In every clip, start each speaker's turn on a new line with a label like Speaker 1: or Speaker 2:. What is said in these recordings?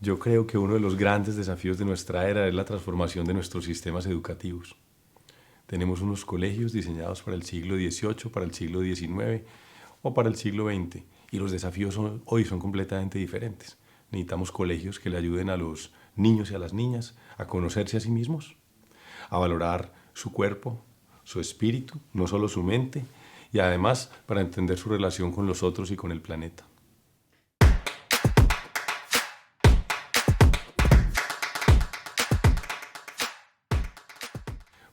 Speaker 1: Yo creo que uno de los grandes desafíos de nuestra era es la transformación de nuestros sistemas educativos. Tenemos unos colegios diseñados para el siglo XVIII, para el siglo XIX o para el siglo XX y los desafíos hoy son completamente diferentes. Necesitamos colegios que le ayuden a los niños y a las niñas a conocerse a sí mismos, a valorar su cuerpo, su espíritu, no solo su mente, y además para entender su relación con los otros y con el planeta.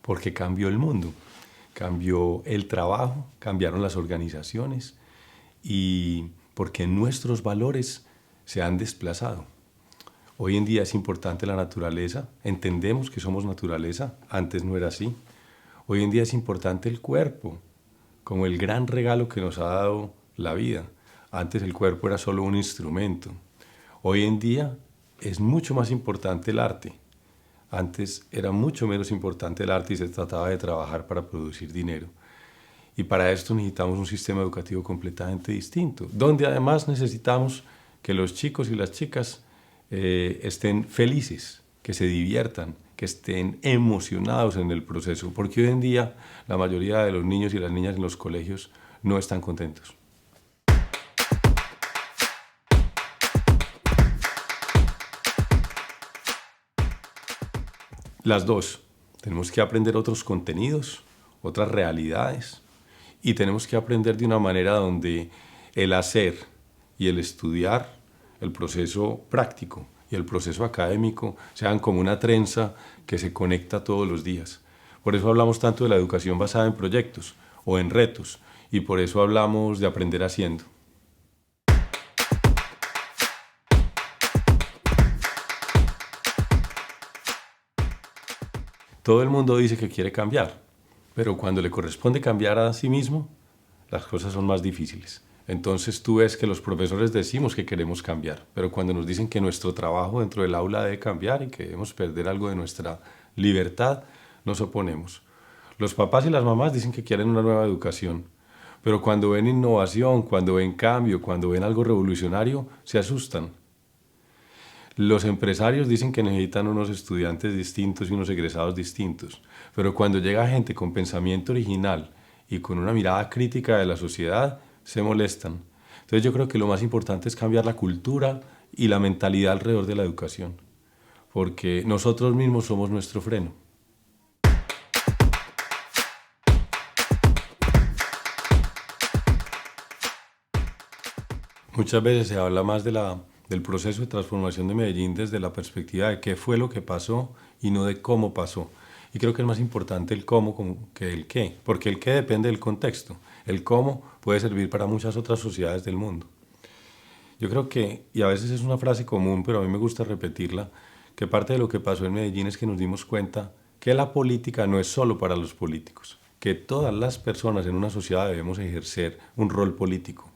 Speaker 1: Porque cambió el mundo, cambió el trabajo, cambiaron las organizaciones y porque nuestros valores se han desplazado. Hoy en día es importante la naturaleza, entendemos que somos naturaleza, antes no era así. Hoy en día es importante el cuerpo, como el gran regalo que nos ha dado la vida. Antes el cuerpo era solo un instrumento. Hoy en día es mucho más importante el arte. Antes era mucho menos importante el arte y se trataba de trabajar para producir dinero. Y para esto necesitamos un sistema educativo completamente distinto, donde además necesitamos que los chicos y las chicas estén felices, que se diviertan, que estén emocionados en el proceso, porque hoy en día la mayoría de los niños y las niñas en los colegios no están contentos. Las dos. Tenemos que aprender otros contenidos, otras realidades, y tenemos que aprender de una manera donde el hacer y el estudiar, el proceso práctico y el proceso académico sean como una trenza que se conecta todos los días. Por eso hablamos tanto de la educación basada en proyectos o en retos, y por eso hablamos de aprender haciendo. Todo el mundo dice que quiere cambiar, pero cuando le corresponde cambiar a sí mismo, las cosas son más difíciles. Entonces tú ves que los profesores decimos que queremos cambiar, pero cuando nos dicen que nuestro trabajo dentro del aula debe cambiar y que debemos perder algo de nuestra libertad, nos oponemos. Los papás y las mamás dicen que quieren una nueva educación, pero cuando ven innovación, cuando ven cambio, cuando ven algo revolucionario, se asustan. Los empresarios dicen que necesitan unos estudiantes distintos y unos egresados distintos, pero cuando llega gente con pensamiento original y con una mirada crítica de la sociedad, se molestan. Entonces yo creo que lo más importante es cambiar la cultura y la mentalidad alrededor de la educación, porque nosotros mismos somos nuestro freno. Muchas veces se habla más del proceso de transformación de Medellín desde la perspectiva de qué fue lo que pasó y no de cómo pasó. Y creo que es más importante el cómo que el qué, porque el qué depende del contexto. El cómo puede servir para muchas otras sociedades del mundo. Yo creo que, y a veces es una frase común, pero a mí me gusta repetirla, que parte de lo que pasó en Medellín es que nos dimos cuenta que la política no es solo para los políticos, que todas las personas en una sociedad debemos ejercer un rol político.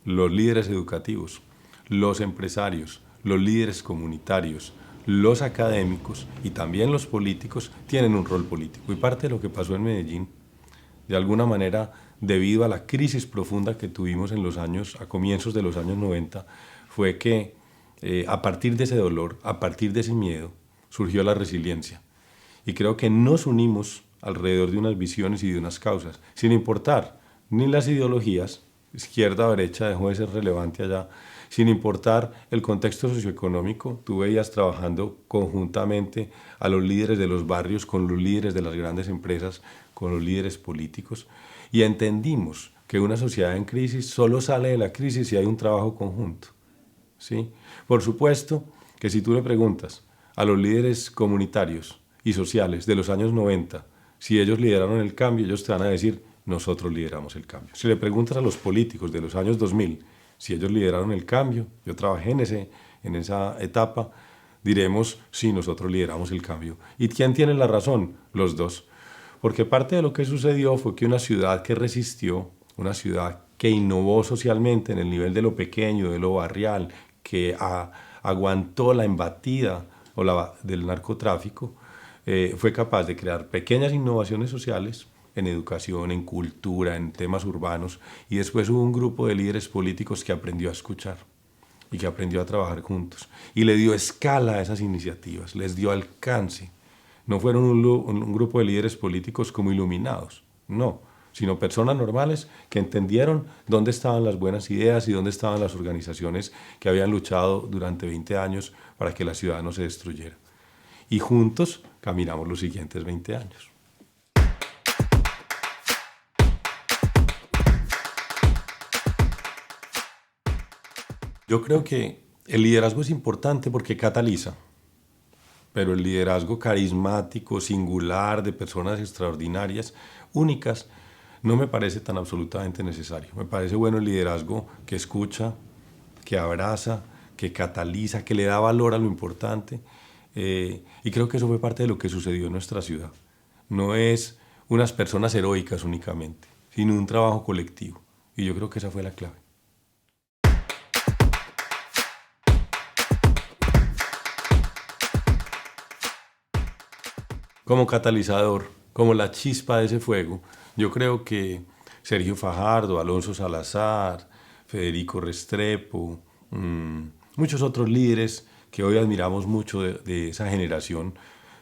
Speaker 1: Los líderes educativos, los empresarios, los líderes comunitarios, los académicos y también los políticos tienen un rol político. Y parte de lo que pasó en Medellín, de alguna manera, debido a la crisis profunda que tuvimos a comienzos de los años 90, fue que a partir de ese dolor, a partir de ese miedo, surgió la resiliencia. Y creo que nos unimos alrededor de unas visiones y de unas causas, sin importar ni las ideologías, izquierda o derecha dejó de ser relevante allá, sin importar el contexto socioeconómico. Tú veías trabajando conjuntamente a los líderes de los barrios con los líderes de las grandes empresas, con los líderes políticos, y entendimos que una sociedad en crisis solo sale de la crisis si hay un trabajo conjunto, ¿sí? Por supuesto que si tú le preguntas a los líderes comunitarios y sociales de los años 90 si ellos lideraron el cambio, ellos te van a decir: nosotros lideramos el cambio. Si le preguntas a los políticos de los años 2000 si ellos lideraron el cambio, yo trabajé en esa etapa, diremos: sí, nosotros lideramos el cambio. ¿Y quién tiene la razón? Los dos. Porque parte de lo que sucedió fue que una ciudad que resistió, una ciudad que innovó socialmente en el nivel de lo pequeño, de lo barrial, que aguantó la embatida del narcotráfico, fue capaz de crear pequeñas innovaciones sociales en educación, en cultura, en temas urbanos, y después hubo un grupo de líderes políticos que aprendió a escuchar. y que aprendió a trabajar juntos. Y le dio escala a esas iniciativas, les dio alcance. No fueron un grupo de líderes políticos como iluminados, no, sino personas normales que entendieron dónde estaban las buenas ideas y dónde estaban las organizaciones que habían luchado durante 20 años para que la ciudad no se destruyera. Y juntos caminamos los siguientes 20 años. Yo creo que el liderazgo es importante porque cataliza, pero el liderazgo carismático, singular, de personas extraordinarias, únicas, no me parece tan absolutamente necesario. Me parece bueno el liderazgo que escucha, que abraza, que cataliza, que le da valor a lo importante. Y creo que eso fue parte de lo que sucedió en nuestra ciudad. No es unas personas heroicas únicamente, sino un trabajo colectivo. Y yo creo que esa fue la clave. Como catalizador, como la chispa de ese fuego, yo creo que Sergio Fajardo, Alonso Salazar, Federico Restrepo, muchos otros líderes que hoy admiramos mucho de esa generación,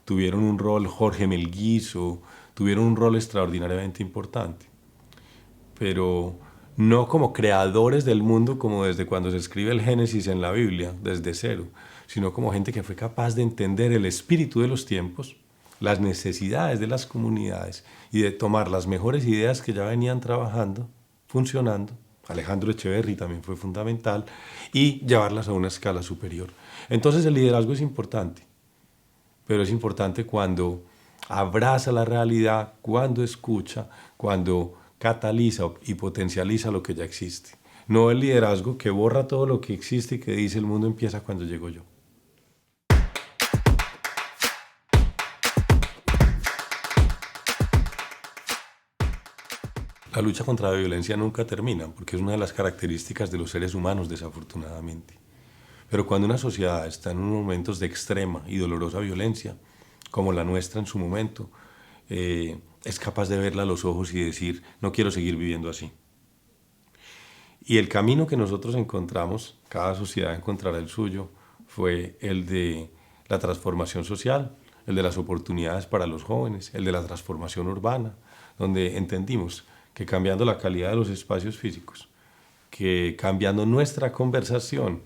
Speaker 1: tuvieron un rol, Jorge Melguizo, tuvieron un rol extraordinariamente importante. Pero no como creadores del mundo, como desde cuando se escribe el Génesis en la Biblia, desde cero, sino como gente que fue capaz de entender el espíritu de los tiempos, las necesidades de las comunidades y de tomar las mejores ideas que ya venían trabajando, funcionando. Alejandro Echeverry también fue fundamental, y llevarlas a una escala superior. Entonces el liderazgo es importante, pero es importante cuando abraza la realidad, cuando escucha, cuando cataliza y potencializa lo que ya existe. No el liderazgo que borra todo lo que existe y que dice el mundo empieza cuando llego yo. La lucha contra la violencia nunca termina, porque es una de las características de los seres humanos, desafortunadamente. Pero cuando una sociedad está en unos momentos de extrema y dolorosa violencia, como la nuestra en su momento, es capaz de verla a los ojos y decir, no quiero seguir viviendo así. Y el camino que nosotros encontramos, cada sociedad encontrará el suyo, fue el de la transformación social, el de las oportunidades para los jóvenes, el de la transformación urbana, donde entendimos que cambiando la calidad de los espacios físicos, que cambiando nuestra conversación,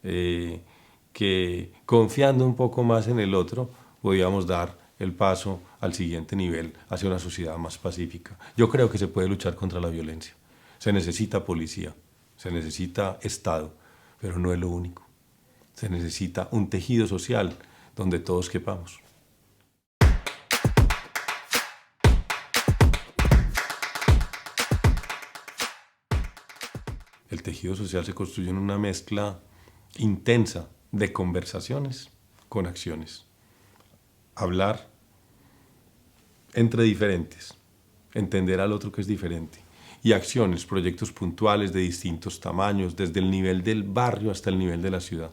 Speaker 1: que confiando un poco más en el otro, podíamos dar el paso al siguiente nivel, hacia una sociedad más pacífica. Yo creo que se puede luchar contra la violencia. Se necesita policía, se necesita Estado, pero no es lo único. Se necesita un tejido social donde todos quepamos. El tejido social se construye en una mezcla intensa de conversaciones con acciones. Hablar entre diferentes, entender al otro que es diferente, y acciones, proyectos puntuales de distintos tamaños, desde el nivel del barrio hasta el nivel de la ciudad.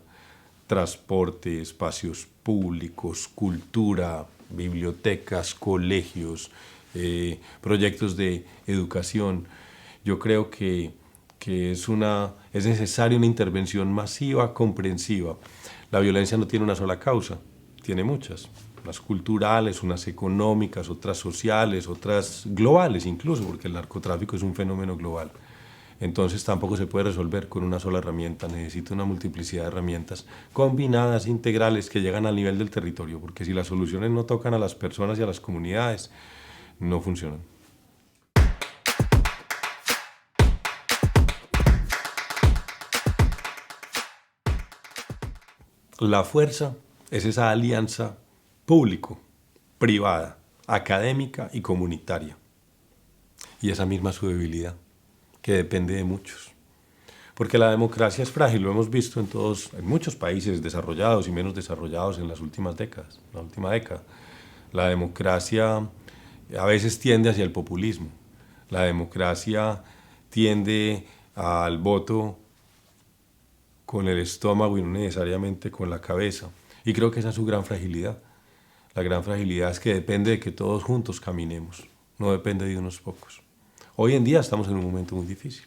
Speaker 1: Transporte, espacios públicos, cultura, bibliotecas, colegios, proyectos de educación. Yo creo que es necesaria una intervención masiva, comprensiva. La violencia no tiene una sola causa, tiene muchas. Unas culturales, unas económicas, otras sociales, otras globales incluso, porque el narcotráfico es un fenómeno global. Entonces tampoco se puede resolver con una sola herramienta, necesita una multiplicidad de herramientas combinadas, integrales, que llegan al nivel del territorio, porque si las soluciones no tocan a las personas y a las comunidades, no funcionan. La fuerza es esa alianza público, privada, académica y comunitaria. Y esa misma su debilidad, que depende de muchos. Porque la democracia es frágil, lo hemos visto en muchos países desarrollados y menos desarrollados en las últimas décadas, la última década. La democracia a veces tiende hacia el populismo. La democracia tiende al voto con el estómago y no necesariamente con la cabeza. Y creo que esa es su gran fragilidad. La gran fragilidad es que depende de que todos juntos caminemos, no depende de unos pocos. Hoy en día estamos en un momento muy difícil.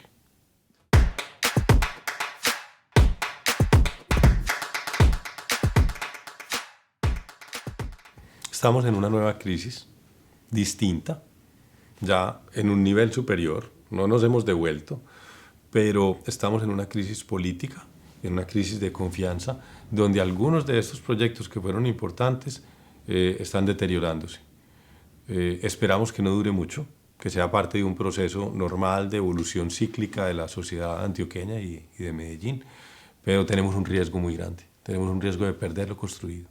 Speaker 1: Estamos en una nueva crisis distinta, ya en un nivel superior, no nos hemos devuelto, pero estamos en una crisis política, en una crisis de confianza, donde algunos de estos proyectos que fueron importantes están deteriorándose. Esperamos que no dure mucho, que sea parte de un proceso normal de evolución cíclica de la sociedad antioqueña y de Medellín, pero tenemos un riesgo muy grande, tenemos un riesgo de perder lo construido.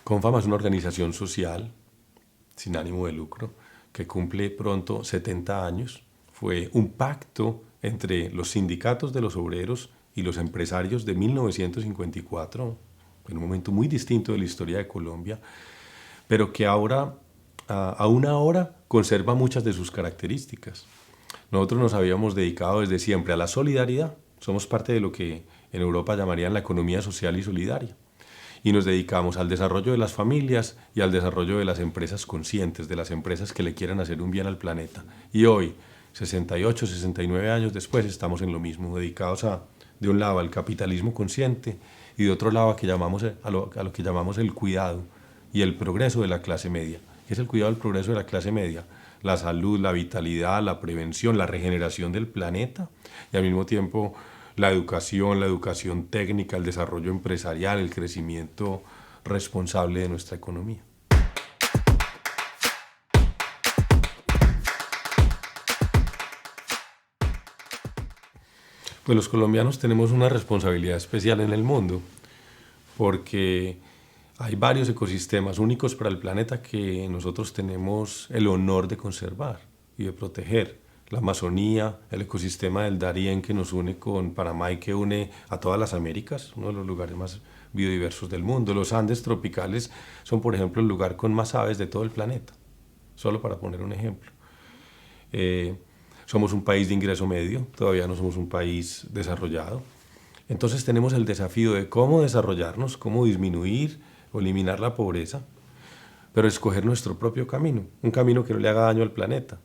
Speaker 1: Confama es una organización social sin ánimo de lucro que cumple pronto 70 años. Fue un pacto entre los sindicatos de los obreros y los empresarios de 1954, en un momento muy distinto de la historia de Colombia, pero que ahora, aún ahora, conserva muchas de sus características. Nosotros nos habíamos dedicado desde siempre a la solidaridad. Somos parte de lo que en Europa llamarían la economía social y solidaria. Y nos dedicamos al desarrollo de las familias y al desarrollo de las empresas conscientes, de las empresas que le quieran hacer un bien al planeta. Y hoy, 68, 69 años después, estamos en lo mismo, dedicados de un lado al capitalismo consciente y de otro lado a lo que llamamos el cuidado y el progreso de la clase media. ¿Qué es el cuidado y el progreso de la clase media? La salud, la vitalidad, la prevención, la regeneración del planeta y al mismo tiempo la educación técnica, el desarrollo empresarial, el crecimiento responsable de nuestra economía. Pues los colombianos tenemos una responsabilidad especial en el mundo, porque hay varios ecosistemas únicos para el planeta que nosotros tenemos el honor de conservar y de proteger. La Amazonía, el ecosistema del Darién que nos une con Panamá y que une a todas las Américas, uno de los lugares más biodiversos del mundo. Los Andes tropicales son, por ejemplo, el lugar con más aves de todo el planeta, solo para poner un ejemplo. Somos un país de ingreso medio, todavía no somos un país desarrollado. Entonces tenemos el desafío de cómo desarrollarnos, cómo disminuir o eliminar la pobreza, pero escoger nuestro propio camino, un camino que no le haga daño al planeta.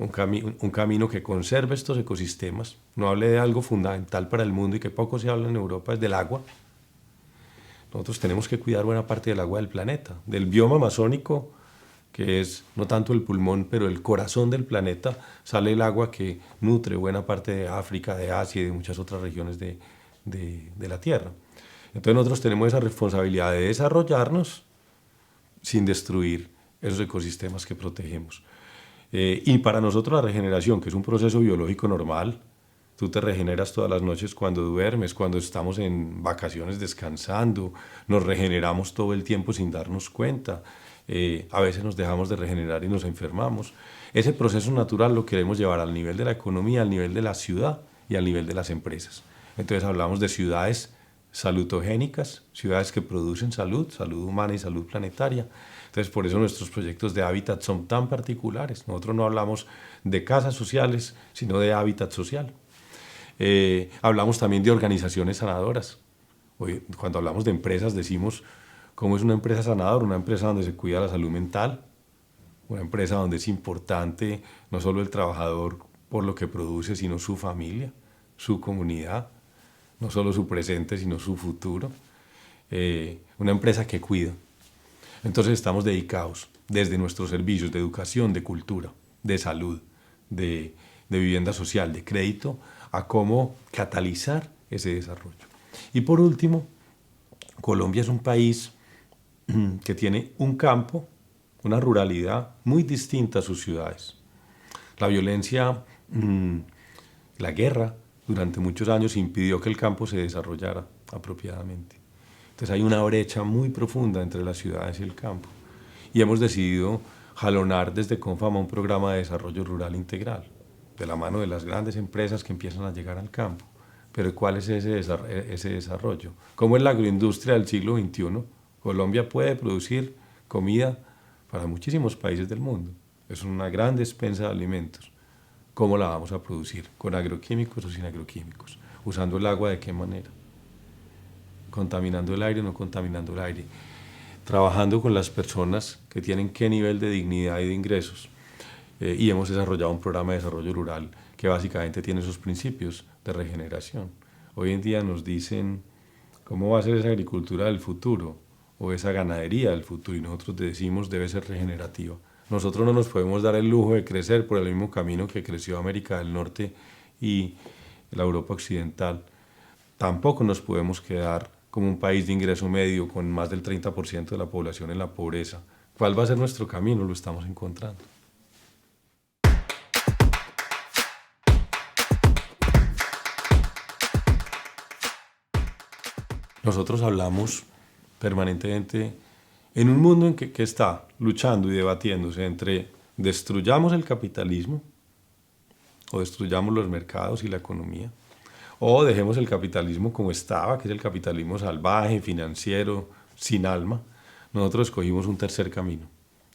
Speaker 1: Un camino que conserve estos ecosistemas. No hable de algo fundamental para el mundo y que poco se habla en Europa, es del agua. Nosotros tenemos que cuidar buena parte del agua del planeta, del bioma amazónico, que es no tanto el pulmón, pero el corazón del planeta, sale el agua que nutre buena parte de África, de Asia y de muchas otras regiones de la Tierra. Entonces nosotros tenemos esa responsabilidad de desarrollarnos sin destruir esos ecosistemas que protegemos. Y para nosotros la regeneración, que es un proceso biológico normal, tú te regeneras todas las noches cuando duermes, cuando estamos en vacaciones descansando, nos regeneramos todo el tiempo sin darnos cuenta, a veces nos dejamos de regenerar y nos enfermamos. Ese proceso natural lo queremos llevar al nivel de la economía, al nivel de la ciudad y al nivel de las empresas. Entonces hablamos de ciudades salutogénicas, ciudades que producen salud, salud humana y salud planetaria. Entonces, por eso nuestros proyectos de hábitat son tan particulares. Nosotros no hablamos de casas sociales, sino de hábitat social. Hablamos también de organizaciones sanadoras. Hoy, cuando hablamos de empresas, decimos cómo es una empresa sanadora, una empresa donde se cuida la salud mental, una empresa donde es importante no solo el trabajador por lo que produce, sino su familia, su comunidad, no solo su presente, sino su futuro. Una empresa que cuida. Entonces estamos dedicados desde nuestros servicios de educación, de cultura, de salud, de vivienda social, de crédito, a cómo catalizar ese desarrollo. Y por último, Colombia es un país que tiene un campo, una ruralidad muy distinta a sus ciudades. La violencia, la guerra, durante muchos años impidió que el campo se desarrollara apropiadamente. Entonces hay una brecha muy profunda entre las ciudades y el campo. Y hemos decidido jalonar desde Confama un programa de desarrollo rural integral, de la mano de las grandes empresas que empiezan a llegar al campo. Pero ¿cuál es ese desarrollo? ¿Cómo es la agroindustria del siglo XXI? Colombia puede producir comida para muchísimos países del mundo. Es una gran despensa de alimentos. ¿Cómo la vamos a producir? ¿Con agroquímicos o sin agroquímicos? ¿Usando el agua de qué manera? ¿Contaminando el aire o no contaminando el aire? Trabajando con las personas que tienen qué nivel de dignidad y de ingresos. Y hemos desarrollado un programa de desarrollo rural que básicamente tiene esos principios de regeneración. Hoy en día nos dicen cómo va a ser esa agricultura del futuro o esa ganadería del futuro y nosotros decimos debe ser regenerativa. Nosotros no nos podemos dar el lujo de crecer por el mismo camino que creció América del Norte y la Europa Occidental. Tampoco nos podemos quedar como un país de ingreso medio con más del 30% de la población en la pobreza. ¿Cuál va a ser nuestro camino? Lo estamos encontrando. Nosotros hablamos permanentemente en un mundo en que está luchando y debatiéndose entre destruyamos el capitalismo o destruyamos los mercados y la economía, o dejemos el capitalismo como estaba, que es el capitalismo salvaje, financiero, sin alma. Nosotros escogimos un tercer camino.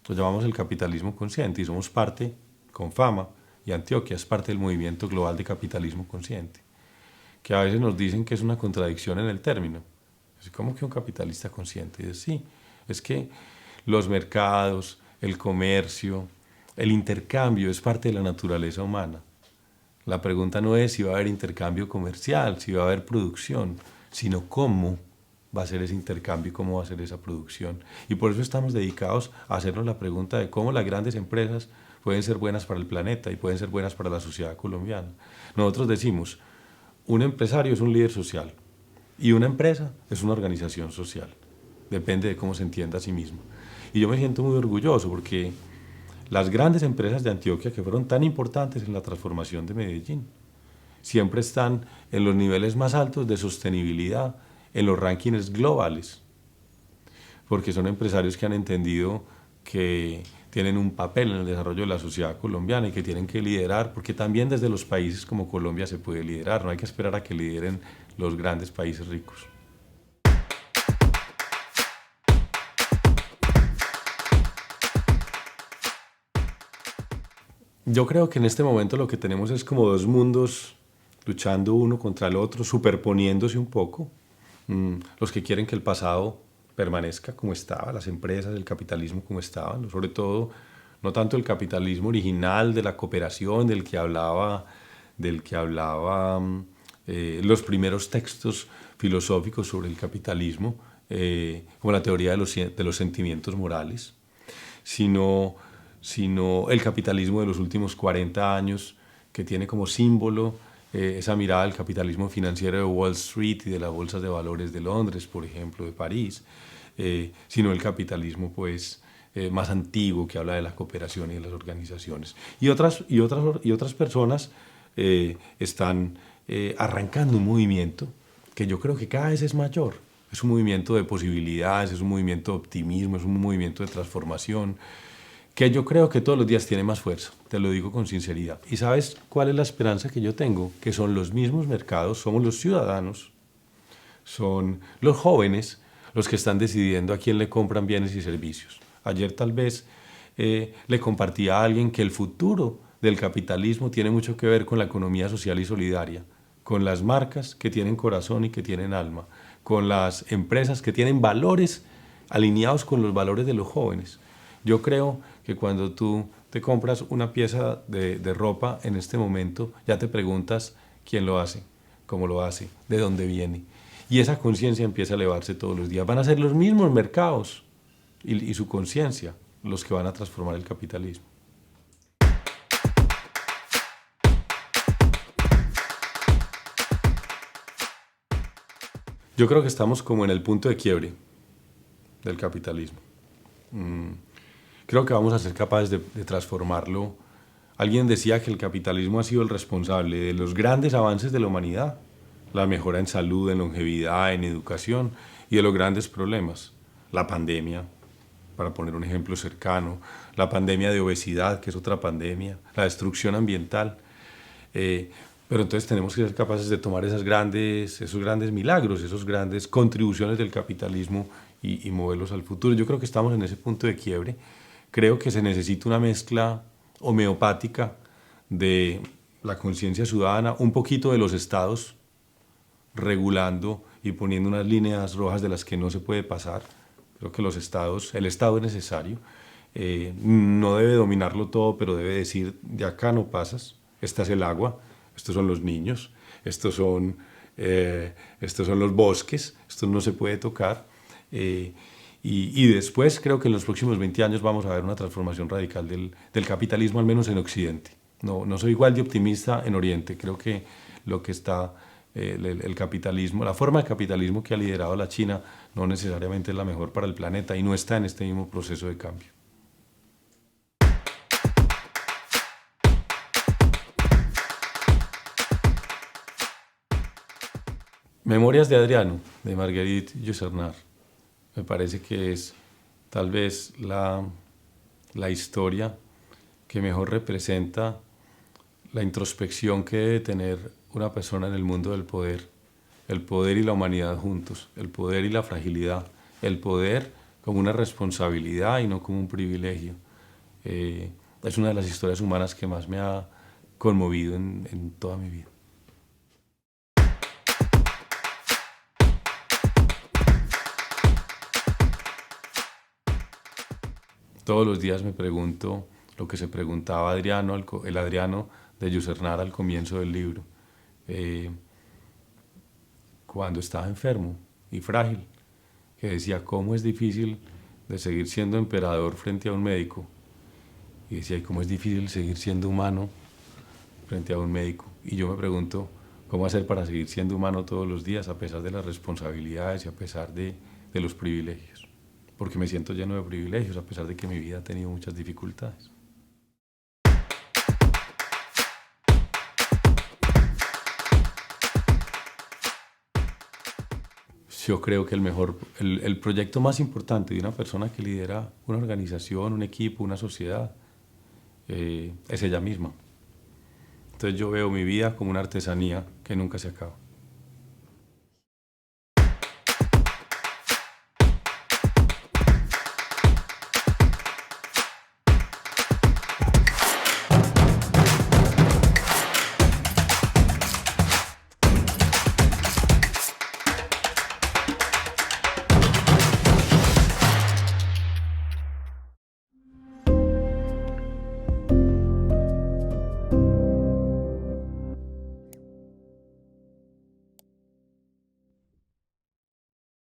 Speaker 1: Lo llamamos el capitalismo consciente y somos parte, con fama, y Antioquia es parte del movimiento global de capitalismo consciente, que a veces nos dicen que es una contradicción en el término. ¿Cómo que un capitalista consciente? Y dice, sí, es que los mercados, el comercio, el intercambio es parte de la naturaleza humana. La pregunta no es si va a haber intercambio comercial, si va a haber producción, sino cómo va a ser ese intercambio y cómo va a ser esa producción. Y por eso estamos dedicados a hacernos la pregunta de cómo las grandes empresas pueden ser buenas para el planeta y pueden ser buenas para la sociedad colombiana. Nosotros decimos, un empresario es un líder social y una empresa es una organización social. Depende de cómo se entienda a sí mismo. Y yo me siento muy orgulloso porque las grandes empresas de Antioquia, que fueron tan importantes en la transformación de Medellín, siempre están en los niveles más altos de sostenibilidad, en los rankings globales, porque son empresarios que han entendido que tienen un papel en el desarrollo de la sociedad colombiana y que tienen que liderar, porque también desde los países como Colombia se puede liderar, no hay que esperar a que lideren los grandes países ricos. Yo creo que en este momento lo que tenemos es como dos mundos luchando uno contra el otro, superponiéndose un poco. Los que quieren que el pasado permanezca como estaba, las empresas, el capitalismo como estaban, sobre todo no tanto el capitalismo original de la cooperación del que hablaba los primeros textos filosóficos sobre el capitalismo, como la teoría de los sentimientos morales, sino el capitalismo de los últimos 40 años, que tiene como símbolo esa mirada del capitalismo financiero de Wall Street y de las bolsas de valores de Londres, por ejemplo, de París, sino el capitalismo pues, más antiguo, que habla de la cooperación y de las organizaciones. Y otras personas están arrancando un movimiento que yo creo que cada vez es mayor. Es un movimiento de posibilidades, es un movimiento de optimismo, es un movimiento de transformación, que yo creo que todos los días tiene más fuerza, te lo digo con sinceridad. ¿Y sabes cuál es la esperanza que yo tengo? Que son los mismos mercados, somos los ciudadanos, son los jóvenes los que están decidiendo a quién le compran bienes y servicios. Ayer tal vez le compartía a alguien que el futuro del capitalismo tiene mucho que ver con la economía social y solidaria, con las marcas que tienen corazón y que tienen alma, con las empresas que tienen valores alineados con los valores de los jóvenes. Yo creo que cuando tú te compras una pieza de ropa en este momento, ya te preguntas quién lo hace, cómo lo hace, de dónde viene. Y esa conciencia empieza a elevarse todos los días. Van a ser los mismos mercados y su conciencia los que van a transformar el capitalismo. Yo creo que estamos como en el punto de quiebre del capitalismo. Creo que vamos a ser capaces de transformarlo. Alguien decía que el capitalismo ha sido el responsable de los grandes avances de la humanidad, la mejora en salud, en longevidad, en educación y de los grandes problemas. La pandemia, para poner un ejemplo cercano, la pandemia de obesidad, que es otra pandemia, la destrucción ambiental. Pero entonces tenemos que ser capaces de tomar esos grandes milagros, esas grandes contribuciones del capitalismo y moverlos al futuro. Yo creo que estamos en ese punto de quiebre. Creo que se necesita una mezcla homeopática de la conciencia ciudadana, un poquito de los estados regulando y poniendo unas líneas rojas de las que no se puede pasar. Creo que el Estado es necesario. No debe dominarlo todo, pero debe decir, de acá no pasas. Esta es el agua, estos son los niños, estos son, estos son los bosques, esto no se puede tocar. Y después creo que en los próximos 20 años vamos a ver una transformación radical del capitalismo, al menos en Occidente. No soy igual de optimista en Oriente. Creo que lo que está, el capitalismo, la forma de capitalismo que ha liderado la China no necesariamente es la mejor para el planeta y no está en este mismo proceso de cambio. Memorias de Adriano, de Marguerite Yourcenar. Me parece que es tal vez la historia que mejor representa la introspección que debe tener una persona en el mundo del poder. El poder y la humanidad juntos, el poder y la fragilidad, el poder como una responsabilidad y no como un privilegio. Es una de las historias humanas que más me ha conmovido en toda mi vida. Todos los días me pregunto lo que se preguntaba Adriano, el Adriano de Yourcenar al comienzo del libro, cuando estaba enfermo y frágil, que decía, ¿cómo es difícil de seguir siendo emperador frente a un médico? Y decía, ¿y cómo es difícil seguir siendo humano frente a un médico? Y yo me pregunto, ¿cómo hacer para seguir siendo humano todos los días a pesar de las responsabilidades y a pesar de los privilegios? Porque me siento lleno de privilegios a pesar de que mi vida ha tenido muchas dificultades. Yo creo que el proyecto más importante de una persona que lidera una organización, un equipo, una sociedad, es ella misma. Entonces yo veo mi vida como una artesanía que nunca se acaba.